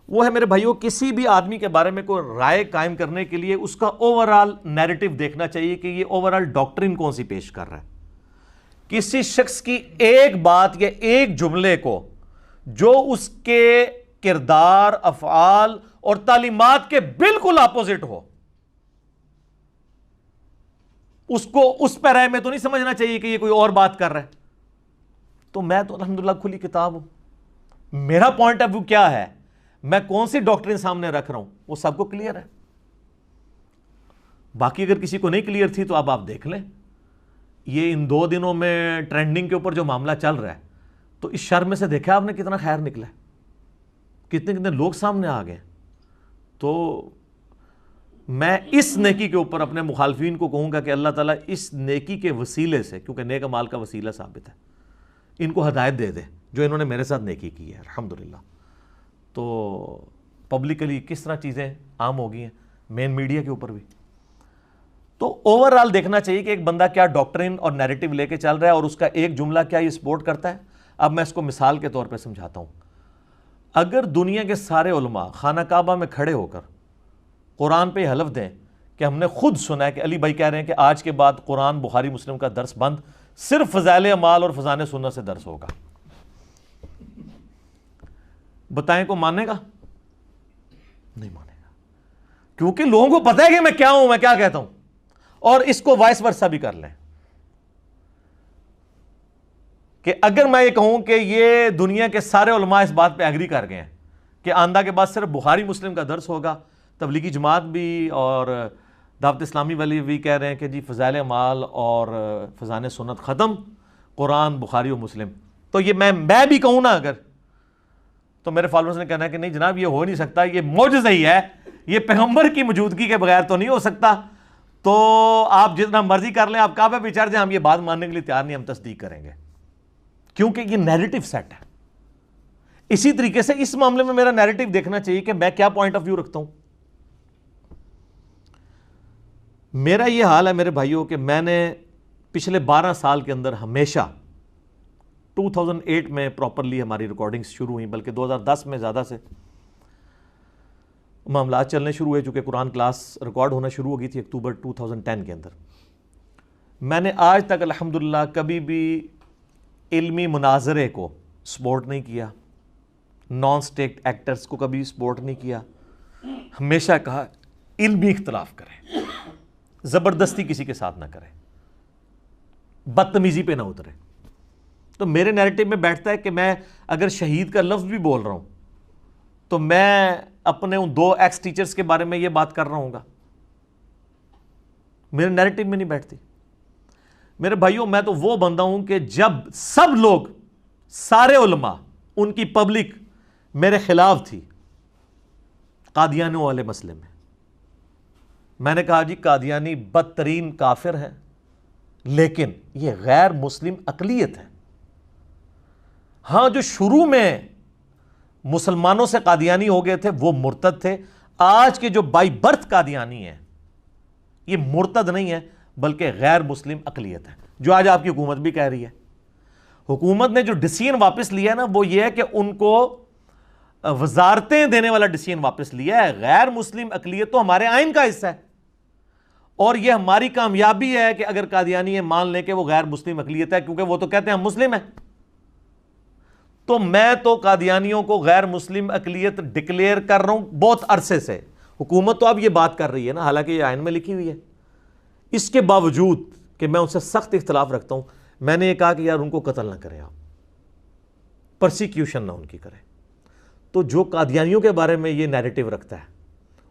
وہ ہے میرے بھائیوں کسی بھی آدمی کے بارے میں کوئی رائے قائم کرنے کے لیے اس کا اوورآل نیریٹو دیکھنا چاہیے کہ یہ اوورآل ڈاکٹرین کون سی پیش کر رہا ہے. کسی شخص کی ایک بات یا ایک جملے کو جو اس کے کردار، افعال اور تعلیمات کے بالکل اپوزٹ ہو، اس کو اس پیرے میں تو نہیں سمجھنا چاہیے کہ یہ کوئی اور بات کر رہا ہے. تو میں تو الحمدللہ کھلی کتاب ہوں. میرا پوائنٹ آف ویو کیا ہے، میں کون سی ڈاکٹرین سامنے رکھ رہا ہوں، وہ سب کو کلیئر ہے. باقی اگر کسی کو نہیں کلیئر تھی تو اب آپ دیکھ لیں. یہ ان 2 دنوں میں ٹرینڈنگ کے اوپر جو معاملہ چل رہا ہے، تو اس شر میں سے دیکھا آپ نے کتنا خیر نکلا ہے، کتنے لوگ سامنے آ گئے. تو میں اس نیکی کے اوپر اپنے مخالفین کو کہوں گا کہ اللہ تعالیٰ اس نیکی کے وسیلے سے، کیونکہ نیک اعمال کا وسیلہ ثابت ہے، ان کو ہدایت دے دے جو انہوں نے میرے ساتھ نیکی کی ہے الحمدللہ. تو پبلکلی کس طرح چیزیں عام ہو گئی ہیں، مین میڈیا کے اوپر بھی. تو اوورآل دیکھنا چاہیے کہ ایک بندہ کیا ڈاکٹرین اور نیریٹو لے کے چل رہا ہے اور اس کا ایک جملہ کیا یہ سپورٹ کرتا ہے. اب میں اس کو مثال کے طور پہ سمجھاتا ہوں. اگر دنیا کے سارے علماء خانہ کعبہ میں کھڑے ہو کر قرآن پہ حلف دیں کہ ہم نے خود سنا ہے کہ علی بھائی کہہ رہے ہیں کہ آج کے بعد قرآن بخاری مسلم کا درس بند، صرف فضائل اعمال اور فضائل سنت سے درس ہوگا، بتائیں کو ماننے گا؟ نہیں مانے گا، کیونکہ لوگوں کو پتہ ہے کہ میں کیا ہوں، میں کیا کہتا ہوں. اور اس کو وائس ورسا بھی کر لیں کہ اگر میں یہ کہوں کہ یہ دنیا کے سارے علماء اس بات پہ ایگری کر گئے ہیں کہ آئندہ کے بعد صرف بخاری مسلم کا درس ہوگا، تبلیغی جماعت بھی اور دعوت اسلامی والی بھی کہہ رہے ہیں کہ جی فضائل اعمال اور فضائل سنت ختم، قرآن بخاری و مسلم، تو یہ میں بھی کہوں نا اگر، تو میرے فالوورز نے کہنا ہے کہ نہیں جناب یہ ہو نہیں سکتا، یہ معجزہ ہی ہے، یہ پیغمبر کی موجودگی کے بغیر تو نہیں ہو سکتا. تو آپ جتنا مرضی کر لیں، آپ کعبہ پہ چڑھ جائیں، ہم یہ بات ماننے کے لیے تیار نہیں، ہم تصدیق کریں گے، کیونکہ یہ نیریٹو سیٹ ہے. اسی طریقے سے اس معاملے میں میرا نیریٹو دیکھنا چاہیے کہ میں کیا پوائنٹ آف ویو رکھتا ہوں. میرا یہ حال ہے میرے بھائیوں کہ میں نے پچھلے 12 سال کے اندر ہمیشہ 2008 میں پراپرلی ہماری ریکارڈنگز شروع ہوئیں، بلکہ 2010 میں زیادہ سے معاملات چلنے شروع ہوئے، چونکہ قرآن کلاس ریکارڈ ہونا شروع ہو گئی تھی اکتوبر 2010 کے اندر. میں نے آج تک الحمدللہ کبھی بھی علمی مناظرے کو سپورٹ نہیں کیا، نان اسٹیٹ ایکٹرز کو کبھی سپورٹ نہیں کیا. ہمیشہ کہا علمی اختلاف کریں، زبردستی کسی کے ساتھ نہ کریں، بدتمیزی پہ نہ اترے. تو میرے نیریٹو میں بیٹھتا ہے کہ میں اگر شہید کا لفظ بھی بول رہا ہوں تو میں اپنے ان 2 ایکس ٹیچرز کے بارے میں یہ بات کر رہا ہوں گا، میرے نیریٹو میں نہیں بیٹھتی. میرے بھائیوں میں تو وہ بندہ ہوں کہ جب سب لوگ، سارے علماء، ان کی پبلک میرے خلاف تھی قادیانیوں والے مسئلے میں نے کہا جی قادیانی بدترین کافر ہیں، لیکن یہ غیر مسلم اقلیت ہے. ہاں جو شروع میں مسلمانوں سے قادیانی ہو گئے تھے وہ مرتد تھے. آج کے جو بائی برتھ قادیانی ہیں یہ مرتد نہیں ہے بلکہ غیر مسلم اقلیت ہے، جو آج آپ کی حکومت بھی کہہ رہی ہے. حکومت نے جو ڈیسیژن واپس لیا ہے نا وہ یہ ہے کہ ان کو وزارتیں دینے والا ڈیسیژن واپس لیا ہے. غیر مسلم اقلیت تو ہمارے آئین کا حصہ ہے، اور یہ ہماری کامیابی ہے کہ اگر قادیانی یہ مان لیں کہ وہ غیر مسلم اقلیت ہے، کیونکہ وہ تو کہتے ہیں ہم مسلم ہیں. تو میں تو قادیانیوں کو غیر مسلم اقلیت ڈکلیئر کر رہا ہوں بہت عرصے سے. حکومت تو اب یہ بات کر رہی ہے نا، حالانکہ یہ آئین میں لکھی ہوئی ہے. اس کے باوجود کہ میں ان سے سخت اختلاف رکھتا ہوں، میں نے یہ کہا کہ یار ان کو قتل نہ کریں، آپ پرسیکیوشن نہ ان کی کریں. تو جو قادیانیوں کے بارے میں یہ نیریٹو رکھتا ہے،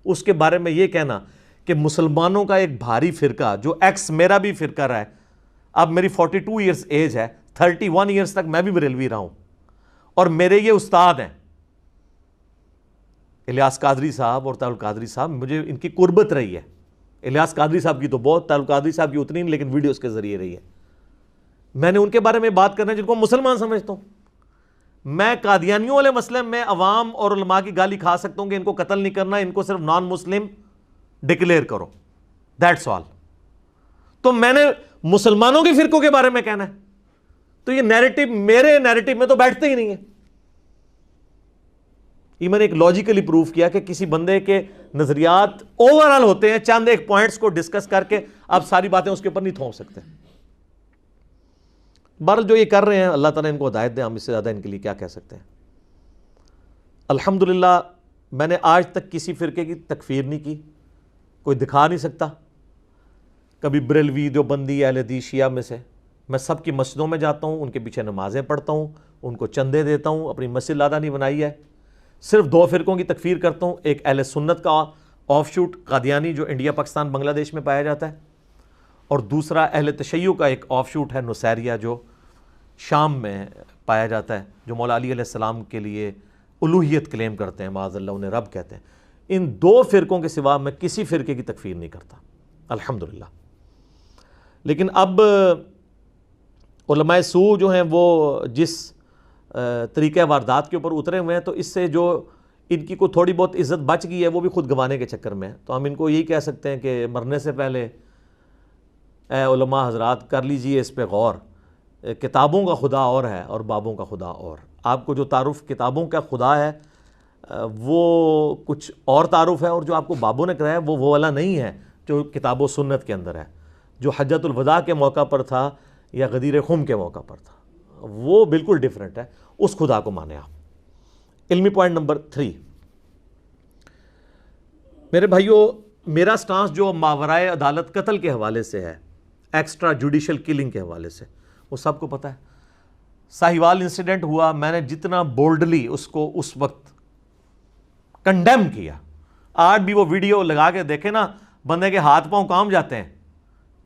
اس کے بارے میں یہ کہنا کہ مسلمانوں کا ایک بھاری فرقہ جو ایکس میرا بھی فرقہ رہا ہے، اب میری 42 ایئرز ایج ہے، 31 ایئرز تک میں بھی بریلوی رہا ہوں، اور میرے یہ استاد ہیں الیاس قادری صاحب اور طاہر القادری صاحب، مجھے ان کی قربت رہی ہے. الیاس قادری صاحب کی تو بہت، طاہر القادری صاحب کی اتنی نہیں، لیکن ویڈیوز کے ذریعے رہی ہے. میں نے ان کے بارے میں بات کرنا ہے جن کو مسلمان سمجھتا ہوں. میں قادیانیوں والے مسئلے میں عوام اور علماء کی گالی کھا سکتا ہوں کہ ان کو قتل نہیں کرنا، ان کو صرف نان مسلم ڈکلیئر کرو، دیٹس آل. تو میں نے مسلمانوں کے فرقوں کے بارے میں کہنا ہے، تو یہ نیریٹو میرے نیریٹو میں تو بیٹھتے ہی نہیں ہے. یہ میں نے ایک لاجیکلی پروف کیا کہ کسی بندے کے نظریات اوورآل ہوتے ہیں، چند ایک پوائنٹس کو ڈسکس کر کے آپ ساری باتیں اس کے اوپر نہیں تھوپ سکتے. بہرحال جو یہ کر رہے ہیں اللہ تعالیٰ ان کو ہدایت دے، ہم اس سے زیادہ ان کے لیے کیا کہہ سکتے ہیں. الحمدللہ میں نے آج تک کسی فرقے کی تکفیر نہیں کی، کوئی دکھا نہیں سکتا. کبھی بریلوی، دیوبندی، اہل حدیث، شیعہ میں سے میں سب کی مسجدوں میں جاتا ہوں، ان کے پیچھے نمازیں پڑھتا ہوں، ان کو چندے دیتا ہوں، اپنی مسجد لادہ نہیں بنائی ہے. صرف دو فرقوں کی تکفیر کرتا ہوں، ایک اہل سنت کا آف شوٹ قادیانی جو انڈیا، پاکستان، بنگلہ دیش میں پایا جاتا ہے، اور دوسرا اہل تشیع کا ایک آف شوٹ ہے نصیریہ جو شام میں پایا جاتا ہے، جو مولا علی علیہ السلام کے لیے الوہیت کلیم کرتے ہیں، معاذ اللہ انہیں رب کہتے ہیں. ان دو فرقوں کے سوا میں کسی فرقے کی تکفیر نہیں کرتا الحمدللہ. لیکن اب علماء سو جو ہیں وہ جس طریقہ واردات کے اوپر اترے ہوئے ہیں، تو اس سے جو ان کی کوئی تھوڑی بہت عزت بچ گئی ہے وہ بھی خود گنوانے کے چکر میں ہے. تو ہم ان کو یہی کہہ سکتے ہیں کہ مرنے سے پہلے اے علماء حضرات کر لیجئے اس پہ غور. کتابوں کا خدا اور ہے اور بابوں کا خدا اور. آپ کو جو تعارف کتابوں کا خدا ہے وہ کچھ اور تعارف ہے، اور جو آپ کو بابوں نے کرایا وہ والا نہیں ہے جو کتاب و سنت کے اندر ہے، جو حجۃ الوداع کے موقع پر تھا یا غدیر خم کے موقع پر تھا. وہ بالکل ڈیفرنٹ ہے، اس خدا کو مانے آپ. علمی پوائنٹ نمبر 3 میرے بھائیو، میرا سٹانس جو ماورائے عدالت قتل کے حوالے سے ہے، ایکسٹرا جوڈیشل کلنگ کے حوالے سے، وہ سب کو پتہ ہے. ساہیوال انسیڈنٹ ہوا، میں نے جتنا بولڈلی اس کو اس وقت کنڈیم کیا، آج بھی وہ ویڈیو لگا کے دیکھیں نا، بندے کے ہاتھ پاؤں کام جاتے ہیں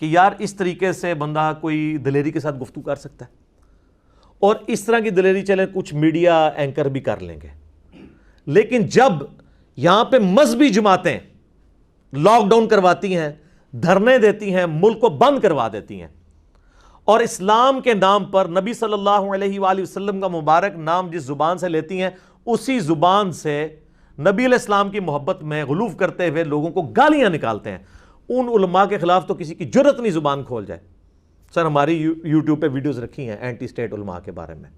کہ یار اس طریقے سے بندہ کوئی دلیری کے ساتھ گفتگو کر سکتا ہے. اور اس طرح کی دلیری چلے کچھ میڈیا اینکر بھی کر لیں گے، لیکن جب یہاں پہ مذہبی جماعتیں لاک ڈاؤن کرواتی ہیں، دھرنے دیتی ہیں، ملک کو بند کروا دیتی ہیں، اور اسلام کے نام پر نبی صلی اللہ علیہ وآلہ وسلم کا مبارک نام جس زبان سے لیتی ہیں، اسی زبان سے نبی علیہ السلام کی محبت میں غلوف کرتے ہوئے لوگوں کو گالیاں نکالتے ہیں، ان علماء کے خلاف تو کسی کی جرت نہیں زبان کھول جائے. سر ہماری یوٹیوب پہ ویڈیوز رکھی ہیں اینٹی اسٹیٹ علماء کے بارے میں،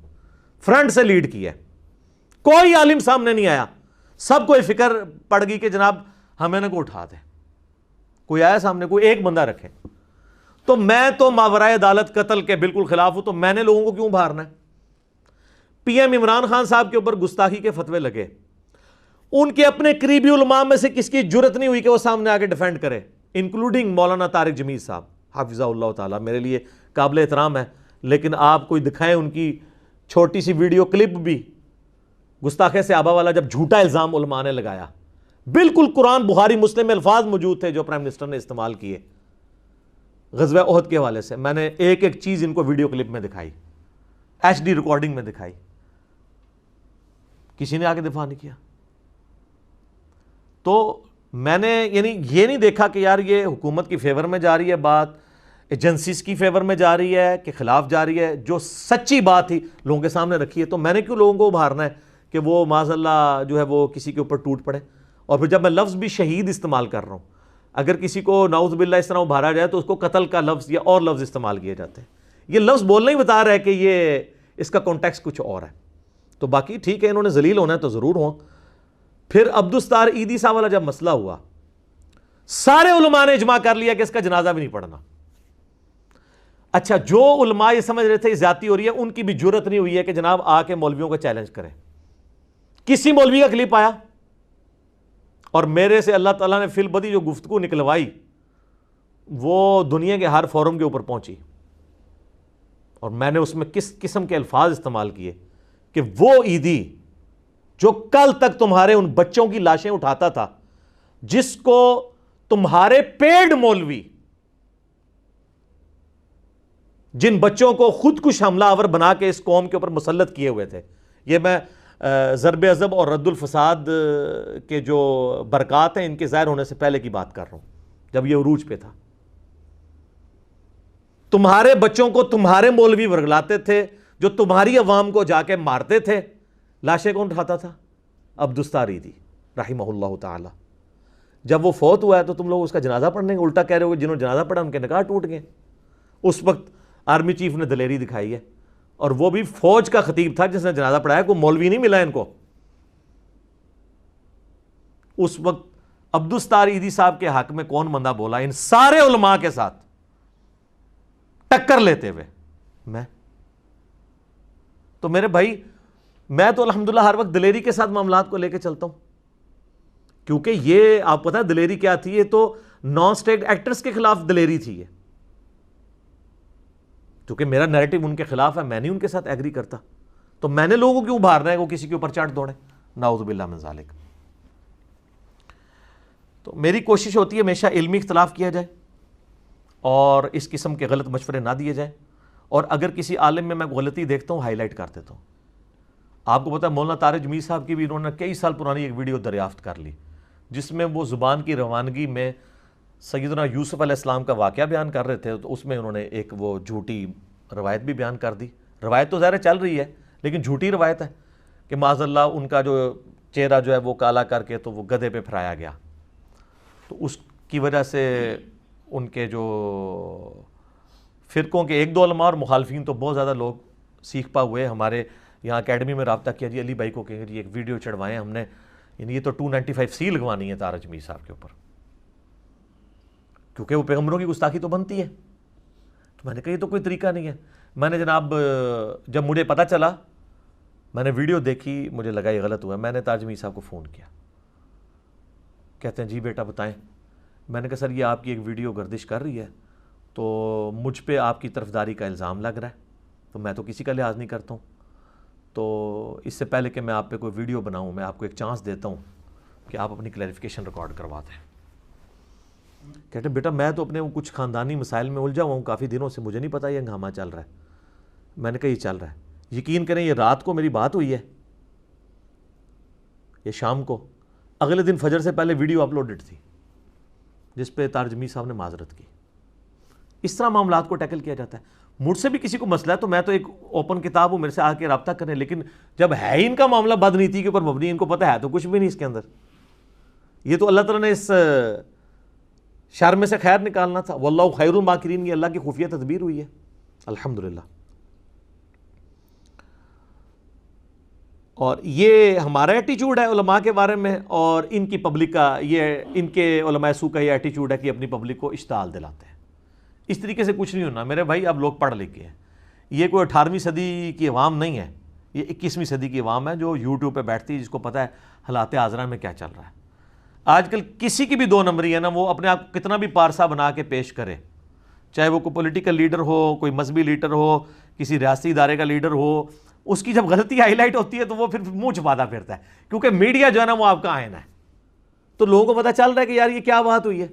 فرنٹ سے لیڈ کی ہے، کوئی عالم سامنے نہیں آیا. سب کو فکر پڑ گئی کہ جناب ہمیں نہ کو اٹھا دیں. کوئی آیا سامنے؟ کوئی ایک بندہ رکھے. تو میں تو ماورائے عدالت قتل کے بالکل خلاف ہوں، تو میں نے لوگوں کو کیوں بھارنا ہے؟ پی ایم عمران خان صاحب کے اوپر گستاخی کے فتوے لگے، ان کے اپنے قریبی علماء میں سے کس کی جرت نہیں ہوئی کہ وہ سامنے آ کے ڈیفینڈ کرے، انکلوڈنگ مولانا طارق جمیل صاحب حافظہ اللہ تعالیٰ، میرے لیے قابل احترام ہے. لیکن آپ کوئی دکھائیں ان کی چھوٹی سی ویڈیو کلپ بھی، گستاخی صحابہ والا جب جھوٹا الزام علماء نے لگایا، بالکل قرآن بخاری مسلم میں الفاظ موجود تھے جو پرائم منسٹر نے استعمال کیے غزوہ احد کے حوالے سے. میں نے ایک ایک چیز ان کو ویڈیو کلپ میں دکھائی، ایچ ڈی ریکارڈنگ میں دکھائی، کسی نے آگے دفاع نہیں کیا. تو میں نے یعنی یہ نہیں دیکھا کہ یار یہ حکومت کی فیور میں جا رہی ہے بات، ایجنسیز کی فیور میں جا رہی ہے کہ خلاف جا رہی ہے. جو سچی بات تھی لوگوں کے سامنے رکھی ہے، تو میں نے کیوں لوگوں کو ابھارنا ہے کہ وہ معاذ اللہ جو ہے وہ کسی کے اوپر ٹوٹ پڑے. اور پھر جب میں لفظ بھی شہید استعمال کر رہا ہوں، اگر کسی کو نعوذ باللہ اس طرح ابھارا جائے تو اس کو قتل کا لفظ یا اور لفظ استعمال کیے جاتے ہیں. یہ لفظ بولنا ہی بتا رہا ہے کہ یہ اس کا کانٹیکسٹ کچھ اور ہے. تو باقی ٹھیک ہے، انہوں نے ذلیل ہونا ہے تو ضرور ہوں. پھر عبدالستار ایدھی صاحب والا جب مسئلہ ہوا، سارے علماء نے اجماع کر لیا کہ اس کا جنازہ بھی نہیں پڑھنا. اچھا، جو علماء یہ سمجھ رہے تھے زیادتی ہو رہی ہے، ان کی بھی جرت نہیں ہوئی ہے کہ جناب آ کے مولویوں کو چیلنج کریں. کسی مولوی کا کلپ آیا اور میرے سے اللہ تعالیٰ نے فی البدی جو گفتگو نکلوائی وہ دنیا کے ہر فورم کے اوپر پہنچی، اور میں نے اس میں کس قسم کے الفاظ استعمال کیے کہ وہ ایدھی جو کل تک تمہارے ان بچوں کی لاشیں اٹھاتا تھا، جس کو تمہارے پیڈ مولوی جن بچوں کو خودکش حملہ آور بنا کے اس قوم کے اوپر مسلط کیے ہوئے تھے. یہ میں ضرب عضب اور رد الفساد کے جو برکات ہیں ان کے ظاہر ہونے سے پہلے کی بات کر رہا ہوں، جب یہ عروج پہ تھا. تمہارے بچوں کو تمہارے مولوی ورگلاتے تھے، جو تمہاری عوام کو جا کے مارتے تھے. لاشیں کون اٹھاتا تھا؟ عبدالستار ایدھی رحمہ اللہ تعالی. جب وہ فوت ہوا ہے تو تم لوگ اس کا جنازہ پڑھنے کے الٹا کہہ رہے ہو کہ جنہوں نے جنازہ پڑھا ان کے نکاح ٹوٹ گئے. اس وقت آرمی چیف نے دلیری دکھائی ہے، اور وہ بھی فوج کا خطیب تھا جس نے جنازہ پڑھایا، کوئی مولوی نہیں ملا ان کو. اس وقت عبدالستار ایدھی صاحب کے حق میں کون بندہ بولا ان سارے علماء کے ساتھ ٹکر لیتے ہوئے؟ میں تو میرے بھائی میں تو الحمدللہ ہر وقت دلیری کے ساتھ معاملات کو لے کے چلتا ہوں، کیونکہ یہ آپ پتہ ہے دلیری کیا تھی؟ یہ تو نان اسٹیٹ ایکٹرز کے خلاف دلیری تھی یہ، کیونکہ میرا نیریٹو ان کے خلاف ہے، میں نہیں ان کے ساتھ ایگری کرتا، تو میں نے لوگوں کو کیوں ابھارنا ہے وہ کسی کے اوپر چڑھ دوڑے؟ نعوذ باللہ من ذالک۔ تو میری کوشش ہوتی ہے ہمیشہ علمی اختلاف کیا جائے اور اس قسم کے غلط مشورے نہ دیے جائیں، اور اگر کسی عالم میں غلطی دیکھتا ہوں ہائی لائٹ کر دیتا ہوں۔ آپ کو پتہ ہے مولانا طارق جمیل صاحب کی بھی انہوں نے کئی سال پرانی ایک ویڈیو دریافت کر لی جس میں وہ زبان کی روانگی میں سیدنا یوسف علیہ السلام کا واقعہ بیان کر رہے تھے، تو اس میں انہوں نے ایک وہ جھوٹی روایت بھی بیان کر دی۔ روایت تو ظاہر چل رہی ہے لیکن جھوٹی روایت ہے کہ معاذ اللہ ان کا جو چہرہ جو ہے وہ کالا کر کے تو وہ گدھے پہ پھرایا گیا، تو اس کی وجہ سے ان کے جو فرقوں کے ایک دو علماء اور مخالفین تو بہت زیادہ لوگ سیکھ پا ہوئے۔ ہمارے یہاں اکیڈمی میں رابطہ کیا، جی علی بھائی کو کہ جی ایک ویڈیو چڑھوائیں ہم نے، یعنی یہ تو 295C لگوانی ہے طارق جمیل صاحب کے اوپر، کیونکہ وہ پیغمبروں کی گستاخی تو بنتی ہے۔ تو میں نے کہا یہ تو کوئی طریقہ نہیں ہے۔ میں نے جناب جب مجھے پتہ چلا، میں نے ویڈیو دیکھی، مجھے لگا یہ غلط ہوا، میں نے طارق جمیل صاحب کو فون کیا، کہتے ہیں جی بیٹا بتائیں۔ میں نے کہا سر یہ آپ کی ایک ویڈیو گردش کر رہی ہے تو مجھ پہ آپ کی طرفداری کا الزام لگ رہا ہے، تو میں تو کسی کا لحاظ نہیں کرتا ہوں، تو اس سے پہلے کہ میں آپ پہ کوئی ویڈیو بناؤں میں آپ کو ایک چانس دیتا ہوں کہ آپ اپنی کلیریفیکیشن ریکارڈ کروا دیں۔ کہتے ہیں بیٹا میں تو اپنے کچھ خاندانی مسائل میں الجھا ہوا ہوں کافی دنوں سے، مجھے نہیں پتا یہ ہنگامہ چل رہا ہے۔ میں نے کہا یہ چل رہا ہے، یقین کریں یہ رات کو میری بات ہوئی ہے، یہ شام کو، اگلے دن فجر سے پہلے ویڈیو اپلوڈڈ تھی جس پہ طارق جمیل صاحب نے معذرت کی۔ اس طرح معاملات کو ٹیکل کیا جاتا ہے۔ مجھ سے بھی کسی کو مسئلہ ہے تو میں تو ایک اوپن کتاب ہوں، میرے سے آ کے رابطہ کریں، لیکن جب ہے ان کا معاملہ بد نیتی کے اوپر مبنی، ان کو پتہ ہے تو کچھ بھی نہیں اس کے اندر، یہ تو اللہ تعالیٰ نے اس شر میں سے خیر نکالنا تھا۔ واللہ خیر الماکرین، یہ اللہ کی خفیہ تدبیر ہوئی ہے الحمدللہ۔ اور یہ ہمارا ایٹیچیوڈ ہے علماء کے بارے میں، اور ان کی پبلک کا یہ، ان کے علماء سو کا یہ ایٹیچیوڈ ہے کہ اپنی پبلک کو اشتعال دلاتے ہیں۔ اس طریقے سے کچھ نہیں ہونا میرے بھائی، اب لوگ پڑھ لکھ کے ہیں، یہ کوئی 18ویں صدی کی عوام نہیں ہے، یہ 21ویں صدی کی عوام ہے جو یوٹیوب پہ بیٹھتی ہے، جس کو پتہ ہے حالات حاضرہ میں کیا چل رہا ہے۔ آج کل کسی کی بھی دو نمبری ہے نا، وہ اپنے آپ کو کتنا بھی پارسا بنا کے پیش کرے، چاہے وہ کوئی پولیٹیکل لیڈر ہو، کوئی مذہبی لیڈر ہو، کسی ریاستی ادارے کا لیڈر ہو، اس کی جب غلطی ہائی لائٹ ہوتی ہے تو وہ پھر منہ چھپاتا پھرتا ہے، کیونکہ میڈیا جو ہے نا وہ آپ کا آئینہ ہے، تو لوگوں کو پتہ چل رہا ہے کہ یار یہ کیا بات ہوئی ہے۔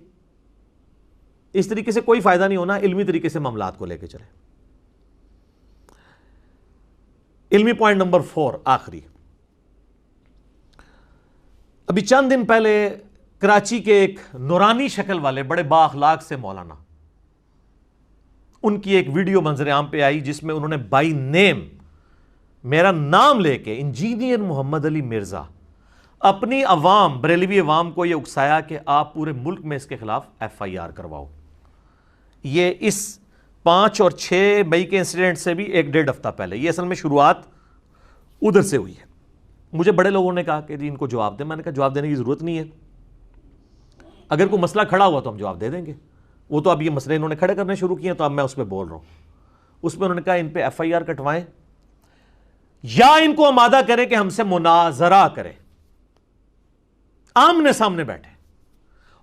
اس طریقے سے کوئی فائدہ نہیں ہونا، علمی طریقے سے معاملات کو لے کے چلے۔ علمی پوائنٹ نمبر 4 آخری، ابھی چند دن پہلے کراچی کے ایک نورانی شکل والے بڑے با اخلاق سے مولانا، ان کی ایک ویڈیو منظر عام پہ آئی جس میں انہوں نے بائی نیم میرا نام لے کے انجینئر محمد علی مرزا اپنی عوام، بریلوی عوام کو یہ اکسایا کہ آپ پورے ملک میں اس کے خلاف FIR کرواؤ۔ یہ اس 5 اور 6 مئی کے انسیڈنٹ سے بھی 1.5 ہفتہ پہلے، یہ اصل میں شروعات ادھر سے ہوئی ہے۔ مجھے بڑے لوگوں نے کہا کہ جی ان کو جواب دیں، میں نے کہا جواب دینے کی ضرورت نہیں ہے، اگر کوئی مسئلہ کھڑا ہوا تو ہم جواب دے دیں گے، وہ تو اب یہ مسئلے انہوں نے کھڑے کرنے شروع کیے ہیں تو اب میں اس پہ بول رہا ہوں۔ اس میں انہوں نے کہا ان پہ FIR کٹوائیں یا ان کو آمادہ کریں کہ ہم سے مناظرہ کریں، آمنے سامنے بیٹھے،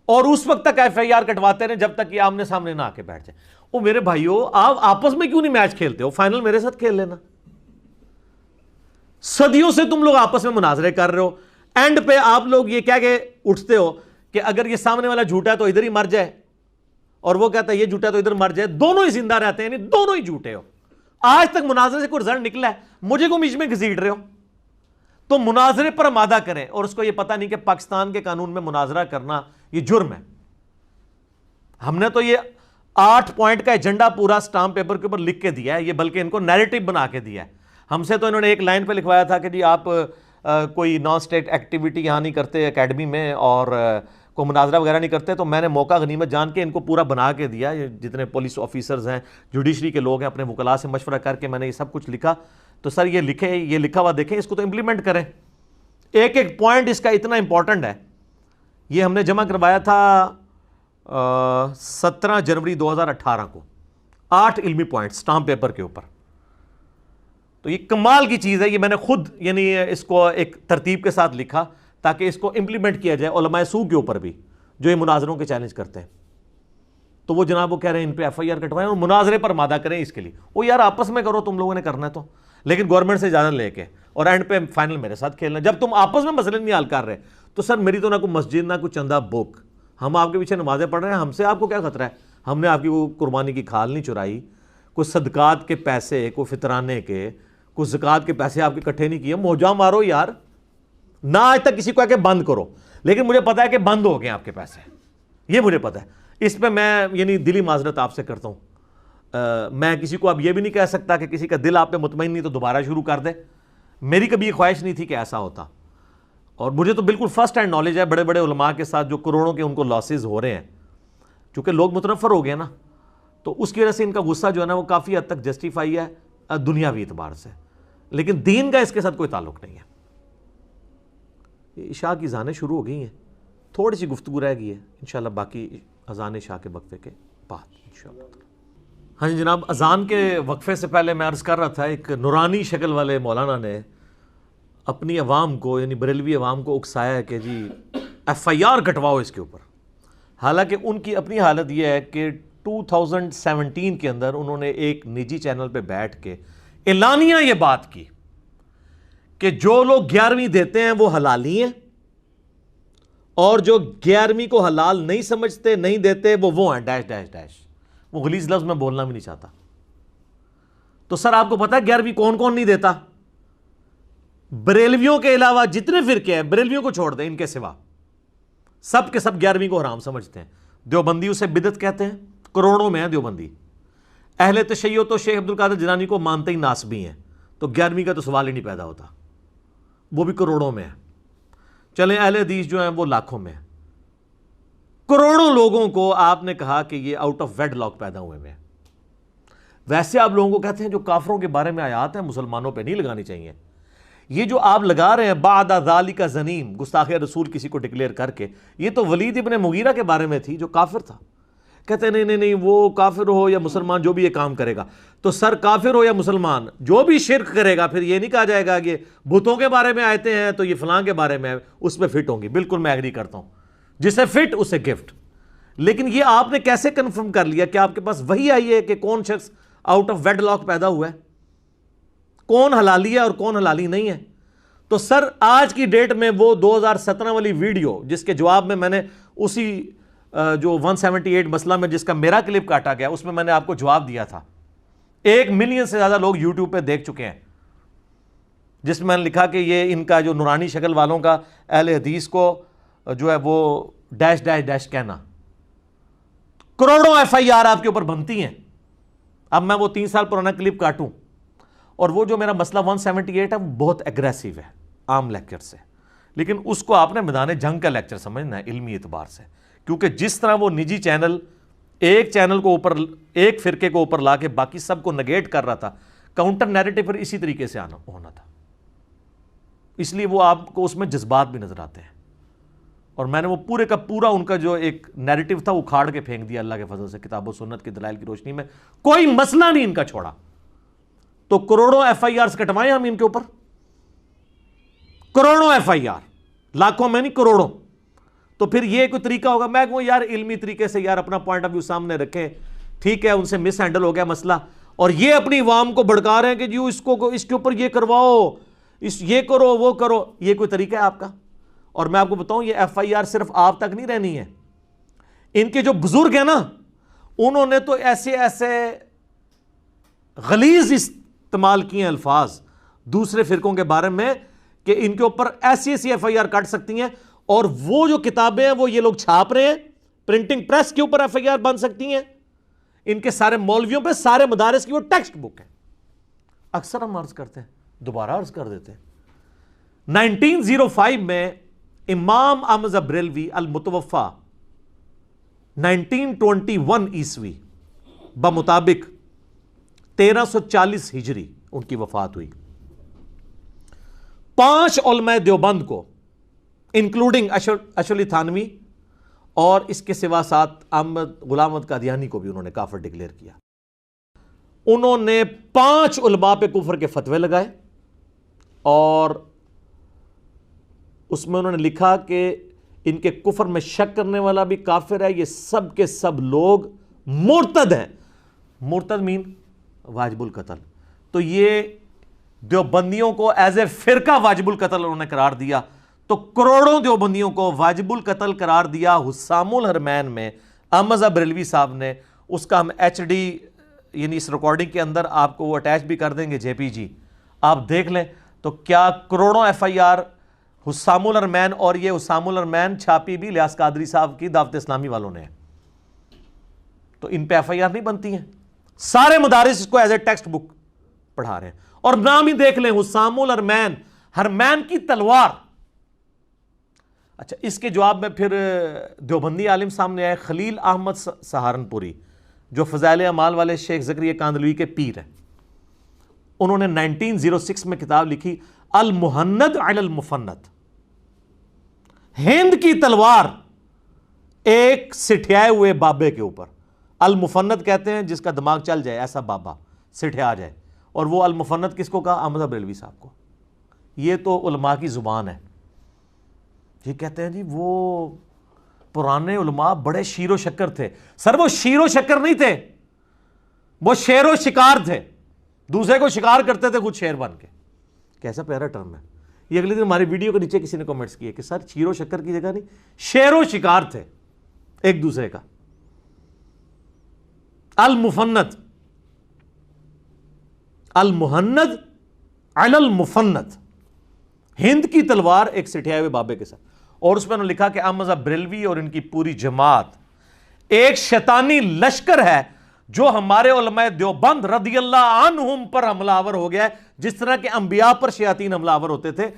اور اس وقت تک FIR کٹواتے رہے جب تک یہ آمنے سامنے نہ آ کے بیٹھ جائے۔ او میرے بھائیو، آپ آپس میں کیوں نہیں میچ کھیلتے ہو؟ فائنل میرے ساتھ کھیل لینا۔ صدیوں سے تم لوگ آپس میں مناظرے کر رہے ہو، اینڈ پہ آپ لوگ یہ کہہ کے اٹھتے ہو کہ اگر یہ سامنے والا جھوٹا ہے تو ادھر ہی مر جائے، اور وہ کہتا ہے یہ جھوٹا ہے تو ادھر مر جائے، دونوں ہی زندہ رہتے ہیں، یعنی دونوں ہی جھوٹے ہو۔ آج تک مناظرے سے کوئی رزلٹ نکلا ہے؟ مجھے کو بیچ میں گھسیٹ رہے ہو۔ تو مناظرے پر آمادہ کریں، اور اس کو یہ پتہ نہیں کہ پاکستان کے قانون میں مناظرہ کرنا یہ جرم ہے۔ ہم نے تو یہ 8 پوائنٹ کا ایجنڈا پورا سٹامپ پیپر کے اوپر لکھ کے دیا ہے، یہ بلکہ ان کو نیریٹو بنا کے دیا ہے۔ ہم سے تو انہوں نے ایک لائن پہ لکھوایا تھا کہ جی آپ کوئی نان اسٹیٹ ایکٹیویٹی یہاں نہیں کرتے اکیڈمی میں، اور کوئی مناظرہ وغیرہ نہیں کرتے، تو میں نے موقع غنیمت جان کے ان کو پورا بنا کے دیا، جتنے پولیس آفیسرز ہیں، جوڈیشری کے لوگ ہیں، اپنے وکلاء سے مشورہ کر کے میں نے یہ سب کچھ لکھا۔ تو سر یہ لکھے، یہ لکھا ہوا دیکھیں، اس کو تو امپلیمنٹ کریں۔ ایک ایک پوائنٹ اس کا اتنا امپورٹنٹ ہے یہ ہم نے جمع کروایا تھا 17 جنوری 2018 کو، 8 علمی پوائنٹ اسٹامپ پیپر کے اوپر. تو یہ کمال کی چیز ہے. یہ میں نے خود یعنی اس کو ایک ترتیب کے ساتھ لکھا تاکہ اس کو امپلیمنٹ کیا جائے علماء سو کے اوپر بھی جو یہ مناظروں کے چیلنج کرتے ہیں. تو وہ جناب وہ کہہ رہے ہیں ان پہ ایف آئی آر کٹوائیں اور مناظرے پر مادہ کریں اس کے لیے. وہ یار آپس میں کرو، تم لوگوں نے کرنا ہے تو، لیکن گورنمنٹ سے اجازت لے کے اور اینڈ پہ فائنل میرے ساتھ کھیلنا. جب تم آپس میں مسئلے نہیں حل کر رہے تو سر میری تو نہ کوئی مسجد نہ کوئی چندہ بک، ہم آپ کے پیچھے نمازیں پڑھ رہے ہیں، ہم سے آپ کو کیا خطرہ ہے؟ ہم نے آپ کی وہ قربانی کی کھال نہیں چرائی، کوئی صدقات کے پیسے، کوئی فطرانے کے، کوئی زکوٰۃ کے پیسے آپ کے اکٹھے نہیں کیے. موجہ مارو یار، نہ آج تک کسی کو کہہ کے بند کرو، لیکن مجھے پتا ہے کہ بند ہو گئے آپ کے پیسے، یہ مجھے پتا ہے. اس پہ میں یعنی دلی معذرت آپ سے کرتا ہوں. میں کسی کو اب یہ بھی نہیں کہہ سکتا کہ کسی کا دل آپ پہ مطمئن نہیں تو دوبارہ شروع کر دے. میری کبھی یہ خواہش نہیں تھی کہ ایسا ہوتا، اور مجھے تو بالکل فرسٹ ہینڈ نالج ہے بڑے بڑے علماء کے ساتھ جو کروڑوں کے ان کو لاسز ہو رہے ہیں. چونکہ لوگ متنفر ہو گئے نا، تو اس کی وجہ سے ان کا غصہ جو ہے نا وہ کافی حد تک جسٹیفائی ہے دنیاوی اعتبار سے، لیکن دین کا اس کے ساتھ کوئی تعلق نہیں ہے. عشاء کی اذانیں شروع ہو گئی ہیں، تھوڑی سی گفتگو رہ گئی ہے، انشاءاللہ باقی اذان عشاء کے وقفے کے بعد انشاءاللہ. ہاں جی جناب، اذان کے وقفے سے پہلے میں عرض کر رہا تھا ایک نورانی شکل والے مولانا نے اپنی عوام کو یعنی بریلوی عوام کو اکسایا ہے کہ جی ایف آئی آر کٹواؤ اس کے اوپر. حالانکہ ان کی اپنی حالت یہ ہے کہ 2017 کے اندر انہوں نے ایک نجی چینل پہ بیٹھ کے اعلانیہ یہ بات کی کہ جو لوگ 11ویں دیتے ہیں وہ حلالی ہیں، اور جو 11ویں کو حلال نہیں سمجھتے نہیں دیتے وہ ہیں ڈیش ڈیش ڈیش. وہ غلیظ لفظ میں بولنا بھی نہیں چاہتا. تو سر آپ کو پتا ہے 11ویں کون کون نہیں دیتا؟ بریلویوں کے علاوہ جتنے فرقے ہیں، بریلویوں کو چھوڑ دیں، ان کے سوا سب کے سب 11ویں کو حرام سمجھتے ہیں. دیوبندی اسے بدعت کہتے ہیں، کروڑوں میں ہیں دیوبندی. اہل تشیع تو شیخ عبد القادر جیلانی کو مانتے ہی ناسبی ہیں، تو 11ویں کا تو سوال ہی نہیں پیدا ہوتا، وہ بھی کروڑوں میں ہے. چلیں اہل حدیث جو ہیں وہ لاکھوں میں ہیں. کروڑوں لوگوں کو آپ نے کہا کہ یہ آؤٹ آف ویڈ لاک پیدا ہوئے میں. ویسے آپ لوگوں کو کہتے ہیں جو کافروں کے بارے میں آیات ہیں مسلمانوں پہ نہیں لگانی چاہیے. یہ جو آپ لگا رہے ہیں بعد ذالک زنیم، گستاخ رسول کسی کو ڈکلیئر کر کے، یہ تو ولید ابن مغیرہ کے بارے میں تھی جو کافر تھا. کہتے ہیں نہیں وہ کافر ہو یا مسلمان جو بھی یہ کام کرے گا. تو سر کافر ہو یا مسلمان جو بھی شرک کرے گا پھر یہ نہیں کہا جائے گا کہ بتوں کے بارے میں آیتیں ہیں تو یہ فلاں کے بارے میں اس میں فٹ ہوں گی. بالکل میں ایگری کرتا ہوں، جسے فٹ اسے گفٹ. لیکن یہ آپ نے کیسے کنفرم کر لیا کہ آپ کے پاس وہی آئی ہے کہ کون شخص آؤٹ آف ویڈ لاک پیدا ہوا ہے، کون حلالی ہے اور کون حلالی نہیں ہے؟ تو سر آج کی ڈیٹ میں وہ 2017 والی ویڈیو جس کے جواب میں نے اسی جو 178 مسئلہ میں جس کا میرا کلپ کاٹا گیا اس میں میں نے آپ کو جواب دیا تھا. 1 ملین سے زیادہ لوگ یوٹیوب پہ دیکھ چکے ہیں، جس میں نے لکھا کہ یہ ان کا جو نورانی شکل والوں کا اہل حدیث کو جو ہے وہ ڈیش ڈیش ڈیش کہنا. کروڑوں ایف آئی آر آپ کے اوپر بنتی ہیں. اب میں وہ 3 سال پرانا کلپ کاٹوں، اور وہ جو میرا مسئلہ 178 ہے وہ بہت ایگریسیو ہے عام لیکچر سے، لیکن اس کو آپ نے میدان جنگ کا لیکچر سمجھنا ہے علمی اعتبار سے. کیونکہ جس طرح وہ نجی چینل ایک چینل کو اوپر، ایک فرقے کو اوپر لا کے باقی سب کو نگیٹ کر رہا تھا، کاؤنٹر نیریٹو پر اسی طریقے سے ہونا تھا. اس لیے وہ آپ کو اس میں جذبات بھی نظر آتے ہیں، اور میں نے وہ پورے کا پورا ان کا جو ایک نیریٹو تھا وہ کھاڑ کے پھینک دیا اللہ کے فضل سے. کتاب و سنت کی دلائل کی روشنی میں کوئی مسئلہ نہیں ان کا چھوڑا. تو کروڑوں ایف آئی آر کٹوائیں ہم ان کے اوپر، کروڑوں ایف آئی آر، لاکھوں میں نہیں کروڑوں. تو پھر یہ کوئی طریقہ ہوگا؟ میں کہوں یار علمی طریقے سے یار اپنا پوائنٹ آف ویو سامنے رکھیں، ٹھیک ہے ان سے مس ہینڈل ہو گیا مسئلہ، اور یہ اپنی عوام کو بھڑکا رہے ہیں کہ جو اس کے اوپر یہ کرواؤ، یہ کرو وہ کرو. یہ کوئی طریقہ ہے آپ کا؟ اور میں آپ کو بتاؤں یہ ایف آئی آر صرف آپ تک نہیں رہنی ہے. ان کے جو بزرگ ہیں نا انہوں نے تو ایسے ایسے غلیظ استعمال کیے ہیں الفاظ دوسرے فرقوں کے بارے میں کہ ان کے اوپر ایسی ایسی ایف آئی آر کٹ سکتی ہیں. اور وہ جو کتابیں ہیں وہ یہ لوگ چھاپ رہے ہیں، پرنٹنگ پریس کے اوپر ایف آئی آر بن سکتی ہیں. ان کے سارے مولویوں پہ سارے مدارس کی وہ ٹیکسٹ بک ہے. اکثر ہم عرض کرتے ہیں، دوبارہ عرض کر دیتے ہیں، 1905 میں امام احمد بریلوی المتوفا 1921 عیسوی بمطابق 1340 ہجری ان کی وفات ہوئی. 5 علماء دیوبند کو انکلوڈنگ اشر علی تھانوی اور اس کے سوا ساتھ غلام احمد قادیانی کو بھی انہوں نے کافر ڈکلیئر کیا۔ انہوں نے 5 علماء پہ کفر کے فتوے لگائے اور اس میں انہوں نے لکھا کہ ان کے کفر میں شک کرنے والا بھی کافر ہے، یہ سب کے سب لوگ مرتد ہیں۔ مرتد مین واجب القتل۔ تو یہ دیوبندیوں کو ایز اے فرقہ واجب القتل انہوں نے قرار دیا، تو کروڑوں دیوبندیوں کو واجب القتل قرار دیا حسام الحرمین میں احمد رضا بریلوی صاحب نے۔ اس کا ہم HD یعنی اس ریکارڈنگ کے اندر آپ کو وہ اٹیچ بھی کر دیں گے JPG، آپ دیکھ لیں تو کیا کروڑوں FIR حسام الحرمین، اور یہ حسام الحرمین چھاپی بھی الیاس قادری صاحب کی دعوت اسلامی والوں نے ہے، تو ان پہ FIR نہیں بنتی ہیں۔ سارے مدارس اس کو ایز اے ٹیکسٹ بک پڑھا رہے ہیں، اور نام ہی دیکھ لیں حسام الحرمین، حرمین کی تلوار۔ اچھا، اس کے جواب میں پھر دیوبندی عالم سامنے آئے خلیل احمد سہارنپوری، جو فضائل اعمال والے شیخ زکریا کاندھلوی کے پیر ہیں۔ انہوں نے 1906 میں کتاب لکھی المہند علی المفند، ہند کی تلوار ایک سٹھیائے ہوئے بابے کے اوپر۔ المفند کہتے ہیں جس کا دماغ چل جائے، ایسا بابا سٹھیا جائے، اور وہ المفند کس کو کہا؟ احمد رضا بریلوی صاحب کو۔ یہ تو علماء کی زبان ہے۔ یہ کہتے ہیں جی وہ پرانے علماء بڑے شیر و شکر تھے۔ سر وہ شیر و شکر نہیں تھے، وہ شیر و شکار تھے، دوسرے کو شکار کرتے تھے خود شیر بن کے۔ کیسا پیارا ٹرم ہے یہ۔ اگلے دن ہماری ویڈیو کے نیچے کسی نے کمنٹس کیے کہ سر شیر و شکر کی جگہ نہیں، شیر و شکار تھے ایک دوسرے کا۔ المفند، المہند علی المفند، ہند کی تلوار ایک سٹھیائے ہوئے بابے کے ساتھ۔ اور اس میں انہوں نے لکھا کہ احمد رضا بریلوی اور ان کی پوری جماعت ایک شیطانی لشکر ہے جو ہمارے علماء دیوبند رضی اللہ عنہم پر حملہ آور ہو گیا ہے، جس طرح کے انبیاء پر شیاطین حملہ آور ہوتے تھے۔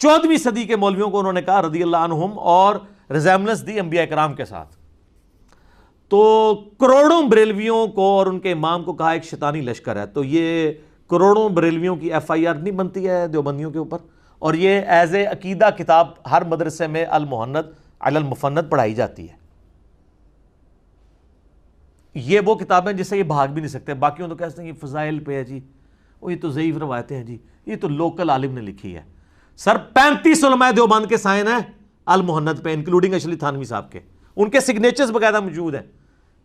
14ویں صدی کے مولویوں کو انہوں نے کہا رضی اللہ عنہم، اور ریزیمبلنس دی انبیاء کرام کے ساتھ۔ تو کروڑوں بریلویوں کو اور ان کے امام کو کہا ایک شیطانی لشکر ہے۔ تو یہ کروڑوں بریلویوں کی FIR نہیں بنتی ہے دیوبندیوں کے اوپر، اور یہ ایز اے عقیدہ کتاب ہر مدرسے میں المہند علی المفند پڑھائی جاتی ہے۔ یہ وہ کتابیں جس سے یہ بھاگ بھی نہیں سکتے۔ باقیوں تو کہتے ہیں یہ فضائل پہ ہے جی، وہ یہ تو ضعیف روایتیں ہیں جی، یہ تو لوکل عالم نے لکھی ہے۔ سر 35 علماء دیوبند کے سائن ہیں المہند پہ، انکلوڈنگ اشلی تھانوی صاحب کے۔ ان کے سگنیچرز باقاعدہ موجود ہیں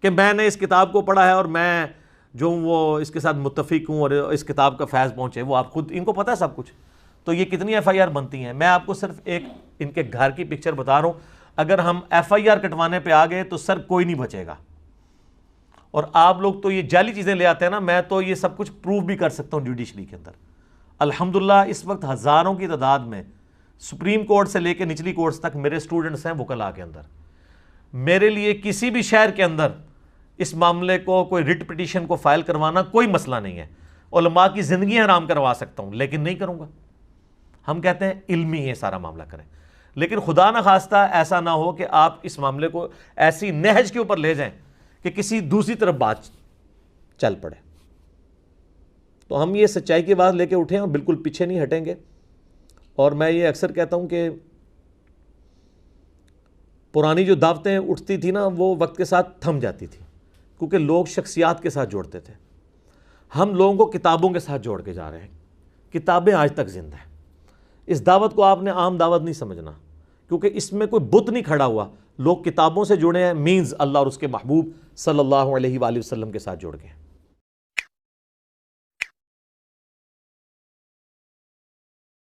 کہ میں نے اس کتاب کو پڑھا ہے اور میں جو وہ اس کے ساتھ متفق ہوں اور اس کتاب کا فیض پہنچے، وہ آپ خود ان کو پتہ ہے سب کچھ۔ تو یہ کتنی FIR بنتی ہیں؟ میں آپ کو صرف ایک ان کے گھر کی پکچر بتا رہا ہوں۔ اگر ہم FIR کٹوانے پہ آ گئے تو سر کوئی نہیں بچے گا۔ اور آپ لوگ تو یہ جعلی چیزیں لے آتے ہیں نا، میں تو یہ سب کچھ پروف بھی کر سکتا ہوں جوڈیشری کے اندر۔ الحمدللہ اس وقت ہزاروں کی تعداد میں سپریم کورٹ سے لے کے نچلی کورٹس تک میرے سٹوڈنٹس ہیں وکلاء کے اندر۔ میرے لیے کسی بھی شہر کے اندر اس معاملے کو کوئی ریٹ پٹیشن کو فائل کروانا کوئی مسئلہ نہیں ہے۔ علماء کی زندگیاں حرام کروا سکتا ہوں لیکن نہیں کروں گا۔ ہم کہتے ہیں علمی یہ سارا معاملہ کریں، لیکن خدا نہ خواستہ ایسا نہ ہو کہ آپ اس معاملے کو ایسی نہج کے اوپر لے جائیں کہ کسی دوسری طرف بات چل پڑے۔ تو ہم یہ سچائی کی بات لے کے اٹھیں اور بالکل پیچھے نہیں ہٹیں گے۔ اور میں یہ اکثر کہتا ہوں کہ پرانی جو دعوتیں اٹھتی تھی نا، وہ وقت کے ساتھ تھم جاتی تھی، کیونکہ لوگ شخصیات کے ساتھ جوڑتے تھے۔ ہم لوگوں کو کتابوں کے ساتھ جوڑ کے جا رہے ہیں۔ کتابیں آج تک زندہ ہیں۔ اس دعوت کو آپ نے عام دعوت نہیں سمجھنا، کیونکہ اس میں کوئی بت نہیں کھڑا ہوا۔ لوگ کتابوں سے جڑے ہیں، مینز اللہ اور اس کے محبوب صلی اللہ علیہ وآلہ وسلم کے ساتھ جوڑ گئے ہیں۔